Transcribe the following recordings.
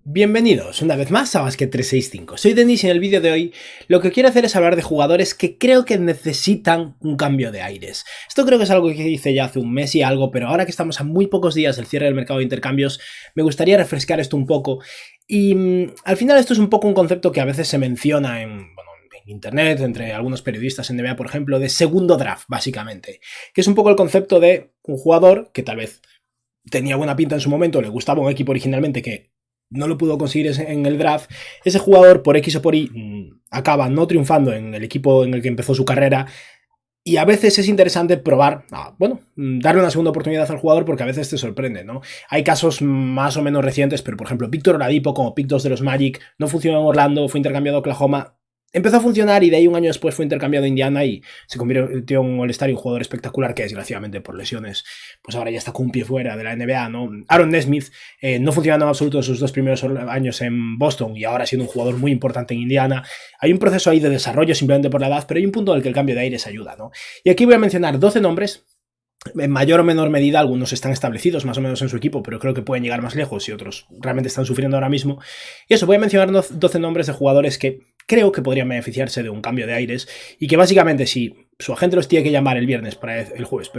Bienvenidos una vez más a Basket 365. Soy Denis y en el vídeo de hoy lo que quiero hacer es hablar de jugadores que creo que necesitan un cambio de aires. Esto creo que es algo que hice ya hace un mes y algo, pero ahora que estamos a muy pocos días del cierre del mercado de intercambios, me gustaría refrescar esto un poco. Y al final esto es un poco un concepto que a veces se menciona en internet, entre algunos periodistas en NBA, por ejemplo, de segundo draft, básicamente. Que es un poco el concepto de un jugador que tal vez tenía buena pinta en su momento, le gustaba un equipo originalmente que no lo pudo conseguir en el draft, ese jugador por X o por Y acaba no triunfando en el equipo en el que empezó su carrera. Y a veces es interesante probar, darle una segunda oportunidad al jugador porque a veces te sorprende, ¿no? Hay casos más o menos recientes, pero por ejemplo, Víctor Oladipo como pick 2 de los Magic no funcionó en Orlando, fue intercambiado a Oklahoma. Empezó a funcionar y de ahí un año después fue intercambiado a Indiana y se convirtió en un All-Star y un jugador espectacular que desgraciadamente por lesiones, pues ahora ya está con un pie fuera de la NBA, ¿no? Aaron Nesmith no funcionando en absoluto en sus dos primeros años en Boston y ahora siendo un jugador muy importante en Indiana. Hay un proceso ahí de desarrollo simplemente por la edad, pero hay un punto en el que el cambio de aires ayuda, ¿no? Y aquí voy a mencionar 12 nombres. En mayor o menor medida, algunos están establecidos más o menos en su equipo, pero creo que pueden llegar más lejos y otros realmente están sufriendo ahora mismo. Y eso, voy a mencionar 12 nombres de jugadores que creo que podrían beneficiarse de un cambio de aires y que básicamente si su agente los tiene que llamar el jueves,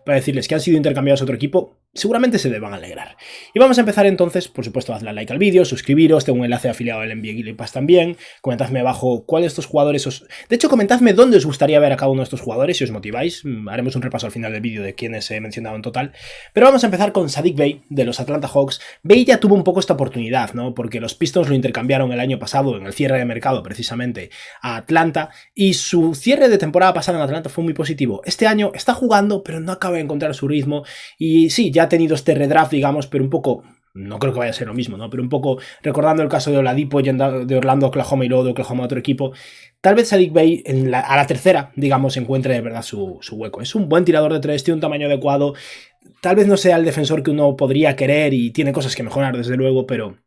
para decirles que han sido intercambiados a otro equipo, seguramente se deban alegrar. Y vamos a empezar entonces, por supuesto, hazle like al vídeo, suscribiros, tengo un enlace afiliado al NBA Game Pass también, comentadme abajo cuál de estos jugadores De hecho, comentadme dónde os gustaría ver a cada uno de estos jugadores, si os motiváis, haremos un repaso al final del vídeo de quiénes he mencionado en total, pero vamos a empezar con Saddiq Bey, de los Atlanta Hawks. Bey ya tuvo un poco esta oportunidad, ¿no? Porque los Pistons lo intercambiaron el año pasado, en el cierre de mercado precisamente, a Atlanta, y su cierre de temporada pasada en Atlanta fue muy positivo. Este año está jugando, pero no acaba de encontrar su ritmo, y sí, ya ha tenido este redraft, digamos, pero un poco... No creo que vaya a ser lo mismo, ¿no? Pero un poco recordando el caso de Oladipo de Orlando a Oklahoma y luego de Oklahoma a otro equipo, tal vez Saddiq Bey a la tercera, digamos, encuentre de verdad su hueco. Es un buen tirador de tres, tiene un tamaño adecuado, tal vez no sea el defensor que uno podría querer y tiene cosas que mejorar desde luego, pero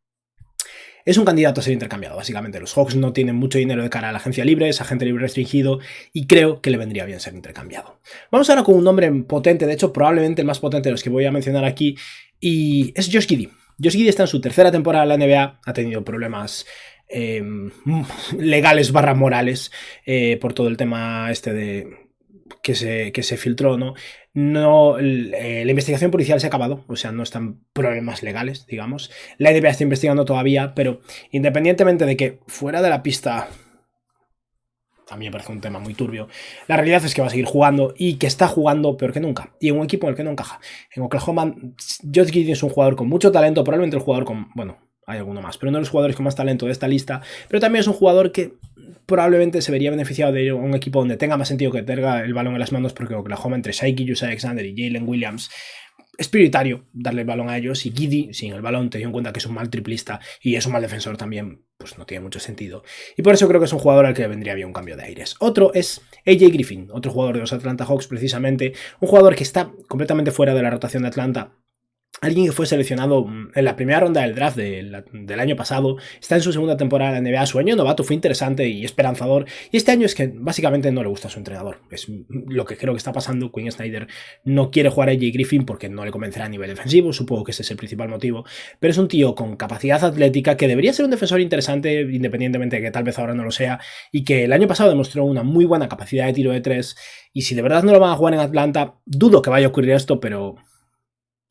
es un candidato a ser intercambiado, básicamente. Los Hawks no tienen mucho dinero de cara a la agencia libre, es agente libre restringido y creo que le vendría bien ser intercambiado. Vamos ahora con un nombre potente, de hecho probablemente el más potente de los que voy a mencionar aquí, y es Josh Giddey. Josh Giddey está en su tercera temporada en la NBA, ha tenido problemas legales / morales por todo el tema este de que se filtró, ¿no? La investigación policial se ha acabado, o sea, no están problemas legales, digamos. La NBA está investigando todavía, pero independientemente de que fuera de la pista a mí me parece un tema muy turbio, la realidad es que va a seguir jugando y que está jugando peor que nunca, y en un equipo en el que no encaja. En Oklahoma, Josh Giddey es un jugador con mucho talento, probablemente el jugador con... bueno, hay alguno más, pero uno de los jugadores con más talento de esta lista, pero también es un jugador que probablemente se vería beneficiado de un equipo donde tenga más sentido que tenga el balón en las manos, porque Oklahoma entre Shai Gilgeous-Alexander y Jalen Williams es prioritario darle el balón a ellos, y Giddey sin el balón, teniendo en cuenta que es un mal triplista y es un mal defensor también, pues no tiene mucho sentido. Y por eso creo que es un jugador al que le vendría bien un cambio de aires. Otro es AJ Griffin, otro jugador de los Atlanta Hawks precisamente, un jugador que está completamente fuera de la rotación de Atlanta. Alguien que fue seleccionado en la primera ronda del draft del año pasado, está en su segunda temporada en la NBA, su año novato fue interesante y esperanzador, y este año es que básicamente no le gusta a su entrenador, es lo que creo que está pasando. Quinn Snyder no quiere jugar a AJ Griffin porque no le convencerá a nivel defensivo, supongo que ese es el principal motivo, pero es un tío con capacidad atlética que debería ser un defensor interesante, independientemente de que tal vez ahora no lo sea, y que el año pasado demostró una muy buena capacidad de tiro de tres, y si de verdad no lo van a jugar en Atlanta, dudo que vaya a ocurrir esto, pero...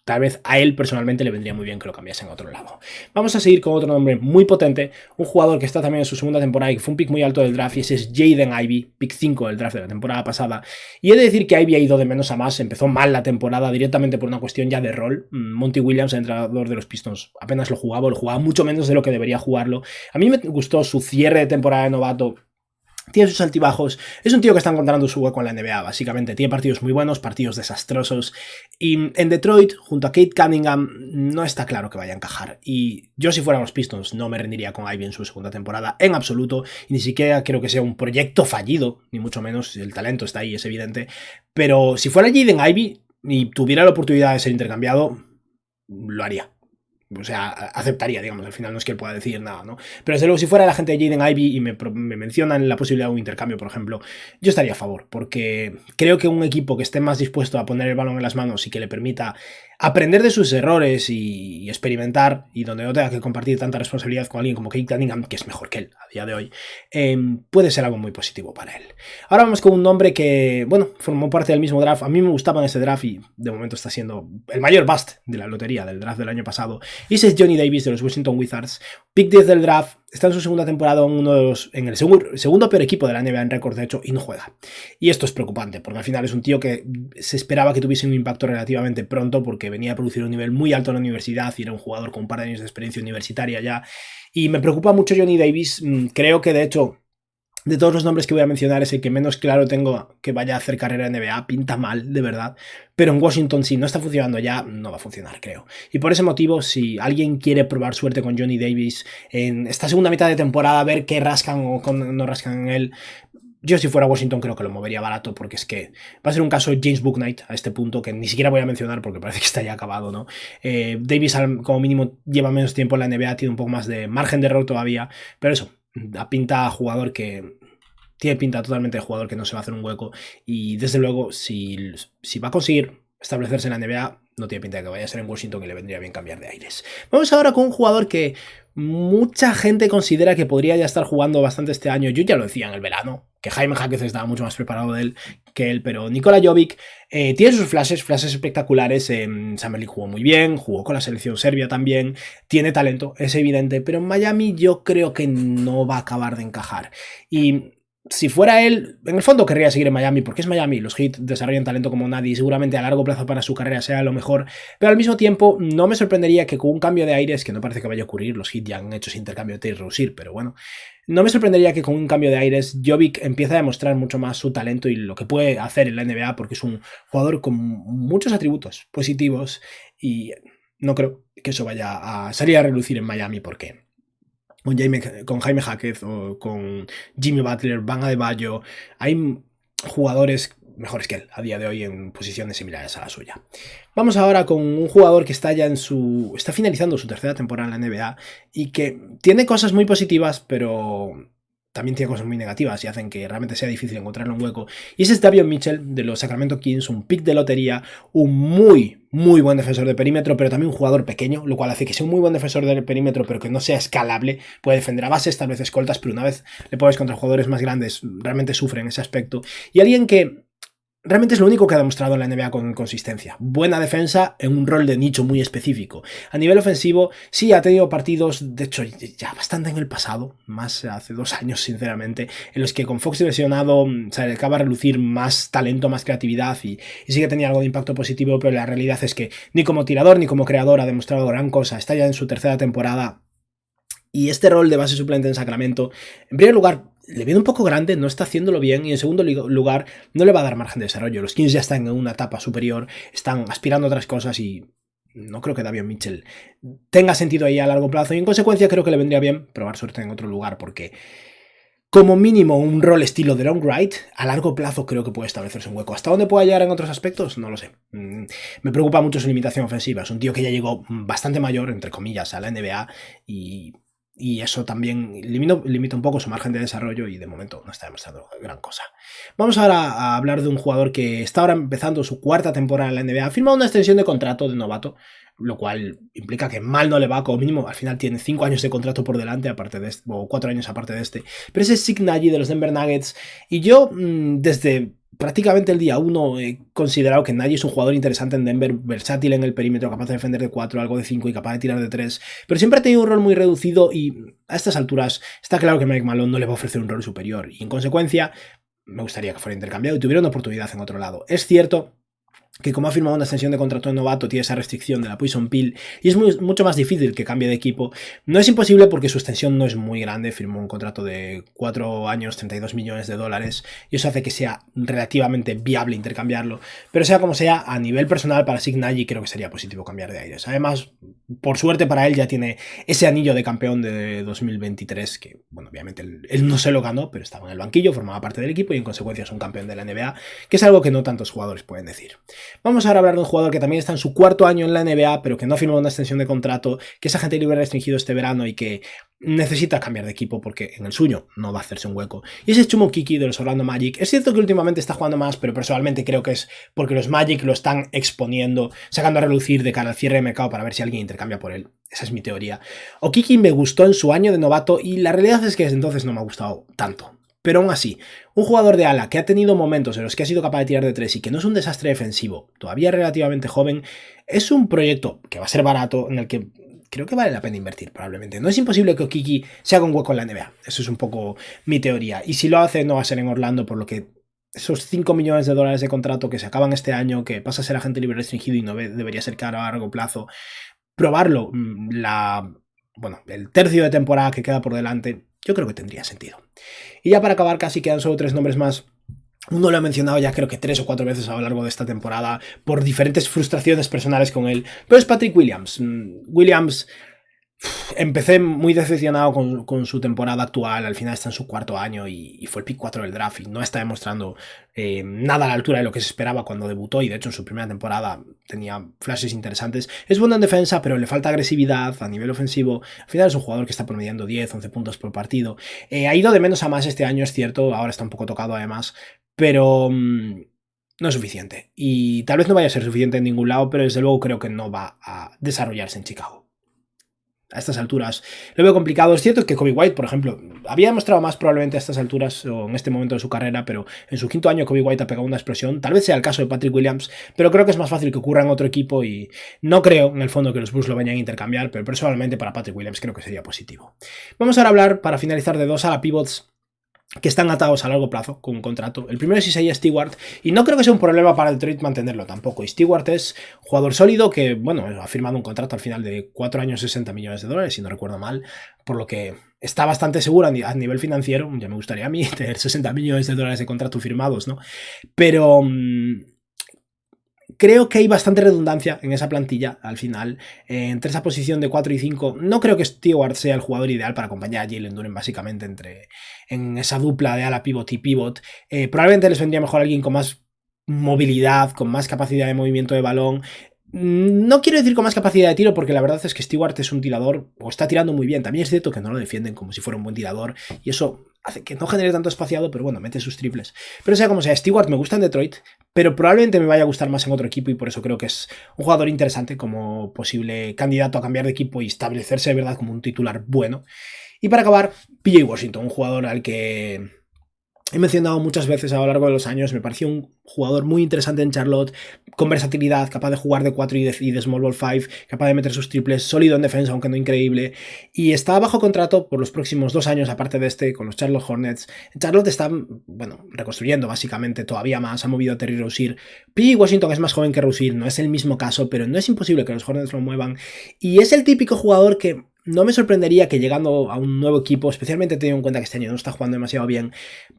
tal vez a él personalmente le vendría muy bien que lo cambiasen a otro lado. Vamos a seguir con otro nombre muy potente, un jugador que está también en su segunda temporada y que fue un pick muy alto del draft, y ese es Jaden Ivey, pick 5 del draft de la temporada pasada. Y he de decir que Ivey ha ido de menos a más, empezó mal la temporada directamente por una cuestión ya de rol. Monty Williams, el entrenador de los Pistons, apenas lo jugaba mucho menos de lo que debería jugarlo. A mí me gustó su cierre de temporada de novato. Tiene sus altibajos, es un tío que está encontrando su hueco en la NBA, básicamente. Tiene partidos muy buenos, partidos desastrosos. Y en Detroit, junto a Kate Cunningham, no está claro que vaya a encajar. Y yo, si fuera los Pistons, no me rendiría con Ivey en su segunda temporada, en absoluto. Y ni siquiera creo que sea un proyecto fallido, ni mucho menos. El talento está ahí, es evidente. Pero si fuera Jaden Ivey y tuviera la oportunidad de ser intercambiado, lo haría. O sea, aceptaría, digamos, al final no es que él pueda decir nada, ¿no? Pero desde luego, si fuera la gente de Jaden Ivey y me mencionan la posibilidad de un intercambio, por ejemplo, yo estaría a favor, porque creo que un equipo que esté más dispuesto a poner el balón en las manos y que le permita aprender de sus errores y experimentar, y donde no tenga que compartir tanta responsabilidad con alguien como Kate Cunningham, que es mejor que él a día de hoy, puede ser algo muy positivo para él. Ahora vamos con un nombre que, bueno, formó parte del mismo draft. A mí me gustaba en ese draft y de momento está siendo el mayor bust de la lotería del draft del año pasado. Y ese es Johnny Davis de los Washington Wizards. Pick 10 del draft, está en su segunda temporada en el segundo peor equipo de la NBA en récord, de hecho, y no juega. Y esto es preocupante, porque al final es un tío que se esperaba que tuviese un impacto relativamente pronto, porque venía a producir un nivel muy alto en la universidad y era un jugador con un par de años de experiencia universitaria ya. Y me preocupa mucho Johnny Davis. Creo que, de hecho, de todos los nombres que voy a mencionar, es el que menos claro tengo que vaya a hacer carrera en NBA. Pinta mal, de verdad. Pero en Washington, si no está funcionando ya, no va a funcionar, creo. Y por ese motivo, si alguien quiere probar suerte con Johnny Davis en esta segunda mitad de temporada, a ver qué rascan o no rascan en él, yo si fuera Washington creo que lo movería barato, porque es que va a ser un caso James Bouknight a este punto, que ni siquiera voy a mencionar porque parece que está ya acabado, ¿no? Davis como mínimo lleva menos tiempo en la NBA, tiene un poco más de margen de error todavía, pero eso, pinta a jugador que tiene pinta totalmente de jugador que no se va a hacer un hueco, y desde luego si va a conseguir establecerse en la NBA, no tiene pinta de que vaya a ser en Washington y le vendría bien cambiar de aires. Vamos ahora con un jugador que mucha gente considera que podría ya estar jugando bastante este año. Yo ya lo decía en el verano, que Jaime Jaquez estaba mucho más preparado que él, pero Nikola Jovic tiene sus flashes espectaculares. Summer League jugó muy bien, jugó con la selección serbia también, tiene talento, es evidente, pero en Miami yo creo que no va a acabar de encajar. Y si fuera él, en el fondo querría seguir en Miami, porque es Miami, los Heat desarrollan talento como nadie y seguramente a largo plazo para su carrera sea lo mejor, pero al mismo tiempo no me sorprendería que con un cambio de aires, que no parece que vaya a ocurrir, los Heat ya han hecho ese intercambio de Terry Rozier, pero bueno, no me sorprendería que con un cambio de aires Jovic empiece a demostrar mucho más su talento y lo que puede hacer en la NBA, porque es un jugador con muchos atributos positivos y no creo que eso vaya a salir a relucir en Miami, porque con Jaime Jaquez o con Jimmy Butler, Bam Adebayo, hay jugadores mejores que él a día de hoy en posiciones similares a la suya. Vamos ahora con un jugador que está ya está finalizando su tercera temporada en la NBA y que tiene cosas muy positivas, pero también tiene cosas muy negativas y hacen que realmente sea difícil encontrarle un hueco. Y ese es Davion Mitchell de los Sacramento Kings, un pick de lotería, un muy buen defensor de perímetro, pero también un jugador pequeño, lo cual hace que sea un muy buen defensor de perímetro, pero que no sea escalable. Puede defender a bases, tal vez escoltas, pero una vez le pones contra jugadores más grandes, realmente sufre en ese aspecto. Y alguien que realmente es lo único que ha demostrado en la NBA con consistencia. Buena defensa en un rol de nicho muy específico. A nivel ofensivo, sí ha tenido partidos, de hecho, ya bastante en el pasado, más hace 2 años, sinceramente, en los que con Fox lesionado se le acaba de relucir más talento, más creatividad y sí que tenía algo de impacto positivo, pero la realidad es que ni como tirador ni como creador ha demostrado gran cosa. Está ya en su tercera temporada. Y este rol de base suplente en Sacramento, en primer lugar, le viene un poco grande, no está haciéndolo bien, y en segundo lugar, no le va a dar margen de desarrollo. Los Kings ya están en una etapa superior, están aspirando a otras cosas y no creo que Davion Mitchell tenga sentido ahí a largo plazo, y en consecuencia creo que le vendría bien probar suerte en otro lugar, porque como mínimo un rol estilo de Long Wright, a largo plazo creo que puede establecerse un hueco. ¿Hasta dónde pueda llegar en otros aspectos? No lo sé. Me preocupa mucho su limitación ofensiva. Es un tío que ya llegó bastante mayor, entre comillas, a la NBA y eso también limita un poco su margen de desarrollo y de momento no está demostrando gran cosa. Vamos ahora a hablar de un jugador que está ahora empezando su cuarta temporada en la NBA. Ha firmado una extensión de contrato de novato, lo cual implica que mal no le va, como mínimo al final tiene 5 años de contrato por delante, aparte de este, o 4 años aparte de este. Pero ese es Sig Nagy de los Denver Nuggets, y yo desde prácticamente el día 1 he considerado que Nagy es un jugador interesante en Denver, versátil en el perímetro, capaz de defender de 4, algo de 5 y capaz de tirar de 3, pero siempre ha tenido un rol muy reducido y a estas alturas está claro que Mike Malone no le va a ofrecer un rol superior y en consecuencia me gustaría que fuera intercambiado y tuviera una oportunidad en otro lado. Es cierto que como ha firmado una extensión de contrato de novato tiene esa restricción de la Poison Pill y es mucho más difícil que cambie de equipo. No es imposible porque su extensión no es muy grande, firmó un contrato de 4 años, 32 millones de dólares y eso hace que sea relativamente viable intercambiarlo, pero sea como sea, a nivel personal para Sig Nagy creo que sería positivo cambiar de aires. Además, por suerte para él ya tiene ese anillo de campeón de 2023 que, bueno, obviamente él no se lo ganó, pero estaba en el banquillo, formaba parte del equipo y en consecuencia es un campeón de la NBA, que es algo que no tantos jugadores pueden decir. Vamos ahora a hablar de un jugador que también está en su cuarto año en la NBA, pero que no ha firmado una extensión de contrato, que es agente libre restringido este verano y que necesita cambiar de equipo porque en el suyo no va a hacerse un hueco. Y ese es Chuma Okeke de los Orlando Magic. Es cierto que últimamente está jugando más, pero personalmente creo que es porque los Magic lo están exponiendo, sacando a relucir de cara al cierre de mercado para ver si alguien intercambia por él. Esa es mi teoría. Okeke me gustó en su año de novato y la realidad es que desde entonces no me ha gustado tanto. Pero aún así, un jugador de ala que ha tenido momentos en los que ha sido capaz de tirar de 3 y que no es un desastre defensivo, todavía relativamente joven, es un proyecto que va a ser barato, en el que creo que vale la pena invertir probablemente. No es imposible que Okeke se haga un hueco en la NBA. Eso es un poco mi teoría. Y si lo hace, no va a ser en Orlando, por lo que esos 5 millones de dólares de contrato que se acaban este año, que pasa a ser agente libre restringido y no debería ser caro a largo plazo, probarlo el tercio de temporada que queda por delante, yo creo que tendría sentido. Y ya para acabar, casi quedan solo 3 nombres más. Uno lo he mencionado ya creo que 3 o 4 veces a lo largo de esta temporada por diferentes frustraciones personales con él, pero es Patrick Williams. Empecé muy decepcionado con su temporada actual, al final está en su cuarto año y fue el pick 4 del draft y no está demostrando nada a la altura de lo que se esperaba cuando debutó, y de hecho en su primera temporada tenía flashes interesantes. Es bueno en defensa, pero le falta agresividad a nivel ofensivo. Al final es un jugador que está promediando 10, 11 puntos por partido. Ha ido de menos a más este año, es cierto, ahora está un poco tocado además, pero no es suficiente. Y tal vez no vaya a ser suficiente en ningún lado, pero desde luego creo que no va a desarrollarse en Chicago. A estas alturas lo veo complicado. Es cierto que Coby White, por ejemplo, había demostrado más probablemente a estas alturas o en este momento de su carrera, pero en su quinto año Coby White ha pegado una explosión. Tal vez sea el caso de Patrick Williams, pero creo que es más fácil que ocurra en otro equipo y no creo en el fondo que los Bulls lo vayan a intercambiar, pero personalmente para Patrick Williams creo que sería positivo. Vamos ahora a hablar, para finalizar, de 2 ala pivots que están atados a largo plazo con un contrato. El primero es Isaiah Stewart, y no creo que sea un problema para Detroit mantenerlo tampoco. Y Stewart es jugador sólido que, bueno, ha firmado un contrato al final de 4 años, 60 millones de dólares, si no recuerdo mal, por lo que está bastante seguro a nivel financiero. Ya me gustaría a mí tener 60 millones de dólares de contrato firmados, ¿no? Pero creo que hay bastante redundancia en esa plantilla al final, entre esa posición de 4 y 5. No creo que Stewart sea el jugador ideal para acompañar a Jalen Duren básicamente en esa dupla de ala pivot y pivot. Probablemente les vendría mejor alguien con más movilidad, con más capacidad de movimiento de balón. No quiero decir con más capacidad de tiro, porque la verdad es que Stewart es un tirador, o está tirando muy bien. También es cierto que no lo defienden como si fuera un buen tirador, y eso hace que no genere tanto espaciado, pero bueno, mete sus triples. Pero sea como sea, Stewart me gusta en Detroit, pero probablemente me vaya a gustar más en otro equipo, y por eso creo que es un jugador interesante como posible candidato a cambiar de equipo y establecerse de verdad como un titular bueno. Y para acabar, PJ Washington, un jugador al que he mencionado muchas veces a lo largo de los años. Me pareció un jugador muy interesante en Charlotte, con versatilidad, capaz de jugar de 4 y de small ball 5, capaz de meter sus triples, sólido en defensa, aunque no increíble, y está bajo contrato por los próximos 2 años, aparte de este, con los Charlotte Hornets. Charlotte está, bueno, reconstruyendo básicamente todavía más, ha movido a Terry Rozier. PJ Washington es más joven que Rozier, no es el mismo caso, pero no es imposible que los Hornets lo muevan, y es el típico jugador que no me sorprendería que llegando a un nuevo equipo, especialmente teniendo en cuenta que este año no está jugando demasiado bien,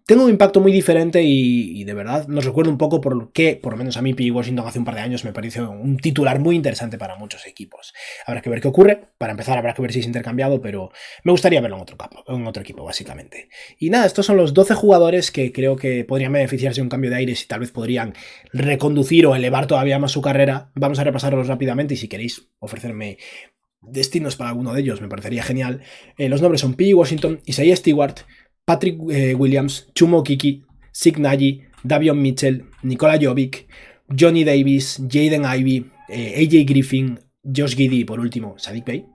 tenga un impacto muy diferente y de verdad nos recuerda un poco por qué, por lo menos a mí, P. Washington hace un par de años me pareció un titular muy interesante para muchos equipos. Habrá que ver qué ocurre. Para empezar, habrá que ver si es intercambiado, pero me gustaría verlo en otro equipo, básicamente. Y nada, estos son los 12 jugadores que creo que podrían beneficiarse de un cambio de aires y tal vez podrían reconducir o elevar todavía más su carrera. Vamos a repasarlos rápidamente y si queréis ofrecerme destinos para alguno de ellos me parecería genial. Los nombres son P. Washington, Isaiah Stewart, Patrick Williams, Chuma Okeke, Sig Nagy, Davion Mitchell, Nikola Jovic, Johnny Davis, Jaden Ivey, AJ Griffin, Josh Giddey y por último Saddiq Bey.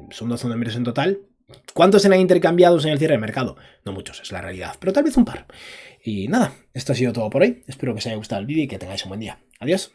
Son 12 nombres en total. ¿Cuántos serán intercambiados en el cierre de mercado? No muchos, es la realidad, pero tal vez un par. Y nada, esto ha sido todo por hoy. Espero que os haya gustado el vídeo y que tengáis un buen día. Adiós.